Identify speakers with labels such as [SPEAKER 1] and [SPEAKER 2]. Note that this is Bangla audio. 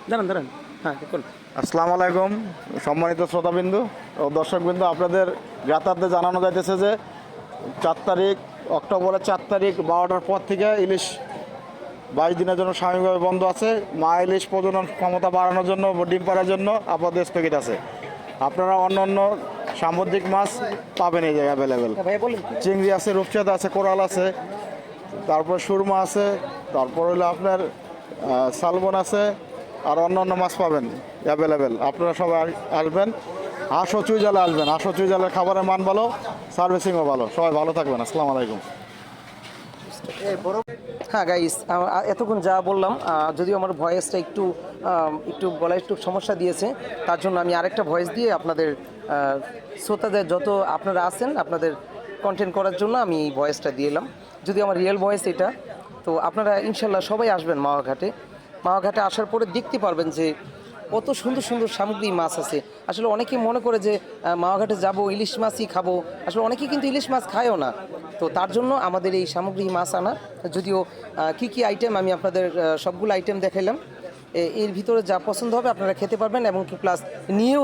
[SPEAKER 1] দাঁড়ান দাঁড়ান, হ্যাঁ দেখুন।
[SPEAKER 2] আসসালামু আলাইকুম সম্মানিত শ্রোতাবিন্দু ও দর্শকবিন্দু, আপনাদের জ্ঞাতার্থে জানানো যাইতেছে যে 4 তারিখ অক্টোবরের 4 তারিখ 12টার পর থেকে ইলিশ 22 দিনের জন্য সাময়িকভাবে বন্ধ আছে। মা ইলিশ প্রজনন ক্ষমতা বাড়ানোর জন্য, ডিম পাড়ার জন্য আপাতত স্থগিত আছে। আপনারা অন্য অন্য সামুদ্রিক মাছ পাবেন এই জায়গায় অ্যাভেলেবেল।
[SPEAKER 1] ভাইয়া বলেন।
[SPEAKER 2] চিংড়ি আছে, রূপচাঁদা আছে, কোরাল আছে, তারপর সুরমা আছে, তারপর হলো আপনার শালমন আছে, আর অন্য অন্য মাছ পাবেন অ্যাভেলেবেল। আপনারা সবাই আসবেন, হাঁস ও চুই জালে আসবেন। হাঁস ও চুই জালের খাবারের মান ভালো, সার্ভিসিংও ভালো। সবাই ভালো থাকবেন। আসসালামু আলাইকুম।
[SPEAKER 1] হ্যাঁ গাইস, এতক্ষণ যা বললাম, যদিও আমার ভয়েসটা একটু গলায় একটু সমস্যা দিয়েছে, তার জন্য আমি আরেকটা ভয়েস দিয়ে আপনাদের শ্রোতাদের যত আপনারা আছেন আপনাদের কন্টেন্ট করার জন্য আমি এই ভয়েসটা দিয়ে এলাম। যদি আমার রিয়েল ভয়েস এটা, তো আপনারা ইনশাল্লাহ সবাই আসবেন মাওয়াঘাটে। মাওয়াঘাটে আসার পরে দেখতে পারবেন যে কত সুন্দর সুন্দর সামুদ্রিক মাছ আছে। আসলে অনেকেই মনে করে যে মাওয়াঘাটে যাব ইলিশ মাছই খাবো, আসলে অনেকেই কিন্তু ইলিশ মাছ খায়ও না। তো তার জন্য আমাদের এই সামুদ্রিক মাছ আনা। যদিও কি আইটেম আমি আপনাদের সবগুলো আইটেম দেখাইলাম, এর ভিতরে যা পছন্দ হবে আপনারা খেতে পারবেন এবং প্লাস নিয়েও